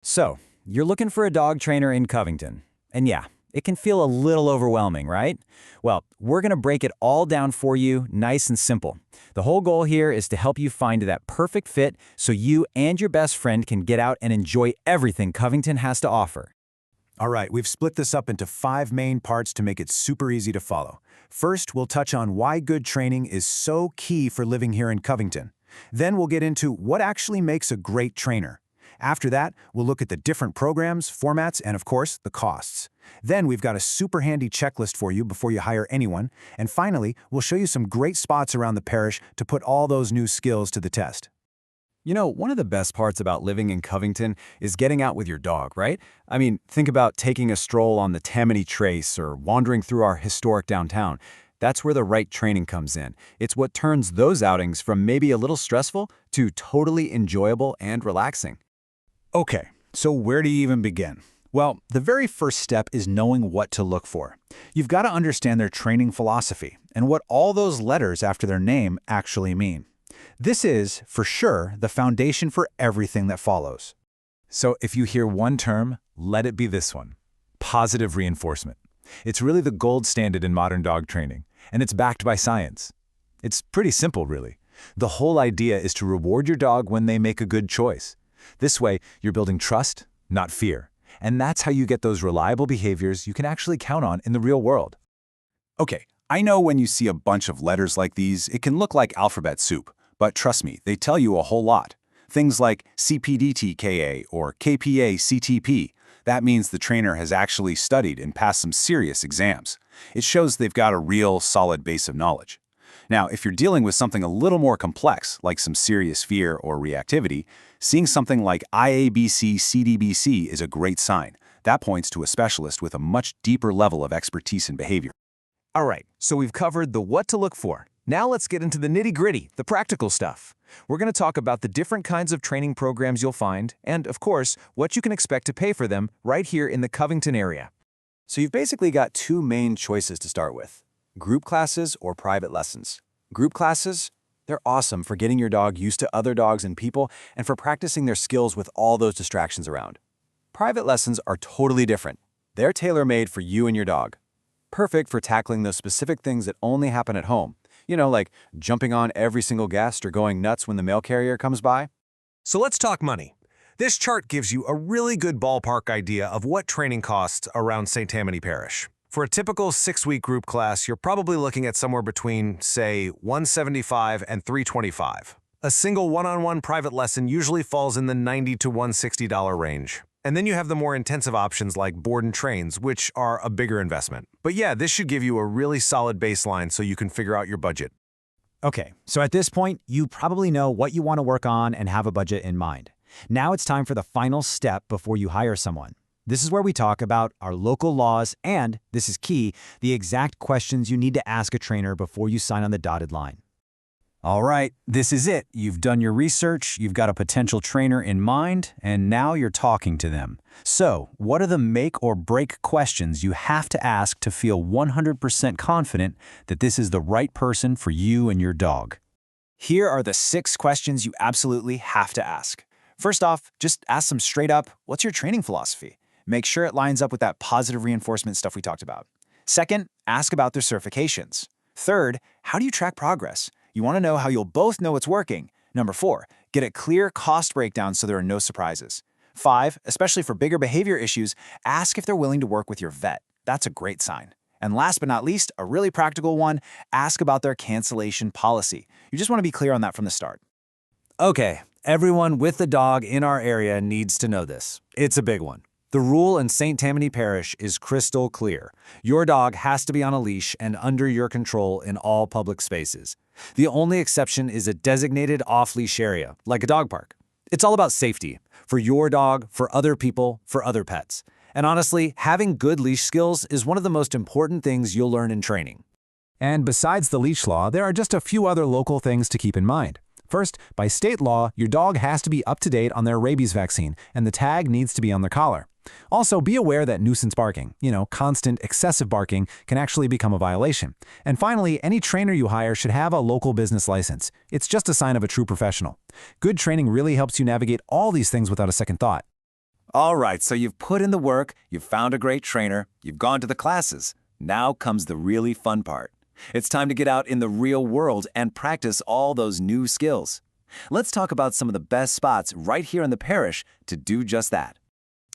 So, you're looking for a dog trainer in Covington. And yeah, it can feel a little overwhelming, right? Well, we're going to break it all down for you, nice and simple. The whole goal here is to help you find that perfect fit so you and your best friend can get out and enjoy everything Covington has to offer. All right, we've split this up into 5 main parts to make it super easy to follow. First, we'll touch on why good training is so key for living here in Covington. Then we'll get into what actually makes a great trainer. After that, we'll look at the different programs, formats, and of course, the costs. Then we've got a super handy checklist for you before you hire anyone. And finally, we'll show you some great spots around the parish to put all those new skills to the test. You know, one of the best parts about living in Covington is getting out with your dog, right? I mean, think about taking a stroll on the Tammany Trace or wandering through our historic downtown. That's where the right training comes in. It's what turns those outings from maybe a little stressful to totally enjoyable and relaxing. Okay, so where do you even begin? Well, the very first step is knowing what to look for. You've got to understand their training philosophy and what all those letters after their name actually mean. This is, for sure, the foundation for everything that follows. So if you hear one term, let it be this one: positive reinforcement. It's really the gold standard in modern dog training, and it's backed by science. It's pretty simple, really. The whole idea is to reward your dog when they make a good choice. This way, you're building trust, not fear. And that's how you get those reliable behaviors you can actually count on in the real world. Okay, I know when you see a bunch of letters like these, it can look like alphabet soup. But trust me, they tell you a whole lot. Things like CPDTKA or KPA-CTP. That means the trainer has actually studied and passed some serious exams. It shows they've got a real, solid base of knowledge. Now, if you're dealing with something a little more complex, like some serious fear or reactivity, seeing something like IABC-CDBC is a great sign. That points to a specialist with a much deeper level of expertise in behavior. All right, so we've covered the what to look for. Now let's get into the nitty-gritty, the practical stuff. We're going to talk about the different kinds of training programs you'll find, and of course, what you can expect to pay for them right here in the Covington area. So you've basically got 2 main choices to start with: group classes or private lessons. Group classes, they're awesome for getting your dog used to other dogs and people and for practicing their skills with all those distractions around. Private lessons are totally different. They're tailor-made for you and your dog. Perfect for tackling those specific things that only happen at home. You know, like jumping on every single guest or going nuts when the mail carrier comes by. So let's talk money. This chart gives you a really good ballpark idea of what training costs around St. Tammany Parish. For a typical 6-week group class, you're probably looking at somewhere between, say, $175 and $325. A single one-on-one private lesson usually falls in the $90 to $160 range. And then you have the more intensive options like board and trains, which are a bigger investment. But yeah, this should give you a really solid baseline so you can figure out your budget. Okay, so at this point, you probably know what you want to work on and have a budget in mind. Now it's time for the final step before you hire someone. This is where we talk about our local laws and, this is key, the exact questions you need to ask a trainer before you sign on the dotted line. All right, this is it. You've done your research, you've got a potential trainer in mind, and now you're talking to them. So, what are the make or break questions you have to ask to feel 100% confident that this is the right person for you and your dog? Here are the 6 questions you absolutely have to ask. First off, just ask them straight up, what's your training philosophy? Make sure it lines up with that positive reinforcement stuff we talked about. Second, ask about their certifications. Third, how do you track progress? You want to know how you'll both know it's working. Number 4, get a clear cost breakdown so there are no surprises. 5, especially for bigger behavior issues, ask if they're willing to work with your vet. That's a great sign. And last but not least, a really practical one, ask about their cancellation policy. You just want to be clear on that from the start. Okay, everyone with a dog in our area needs to know this. It's a big one. The rule in St. Tammany Parish is crystal clear. Your dog has to be on a leash and under your control in all public spaces. The only exception is a designated off-leash area, like a dog park. It's all about safety, for your dog, for other people, for other pets. And honestly, having good leash skills is one of the most important things you'll learn in training. And besides the leash law, there are just a few other local things to keep in mind. First, by state law, your dog has to be up to date on their rabies vaccine, and the tag needs to be on their collar. Also, be aware that nuisance barking, constant excessive barking, can actually become a violation. And finally, any trainer you hire should have a local business license. It's just a sign of a true professional. Good training really helps you navigate all these things without a second thought. All right, so you've put in the work, you've found a great trainer, you've gone to the classes. Now comes the really fun part. It's time to get out in the real world and practice all those new skills. Let's talk about some of the best spots right here in the parish to do just that.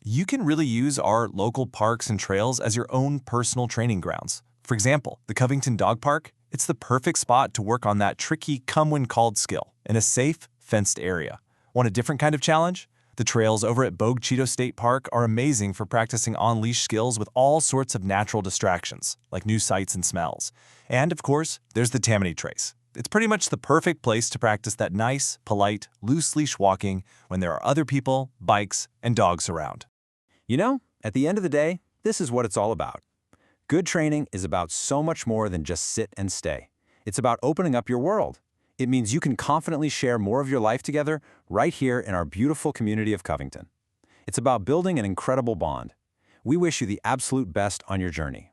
You can really use our local parks and trails as your own personal training grounds. For example, the Covington Dog Park, it's the perfect spot to work on that tricky come-when-called skill in a safe, fenced area. Want a different kind of challenge? The trails over at Bogue Cheeto State Park are amazing for practicing on-leash skills with all sorts of natural distractions, like new sights and smells. And, of course, there's the Tammany Trace. It's pretty much the perfect place to practice that nice, polite, loose-leash walking when there are other people, bikes, and dogs around. You know, at the end of the day, this is what it's all about. Good training is about so much more than just sit and stay. It's about opening up your world. It means you can confidently share more of your life together right here in our beautiful community of Covington. It's about building an incredible bond. We wish you the absolute best on your journey.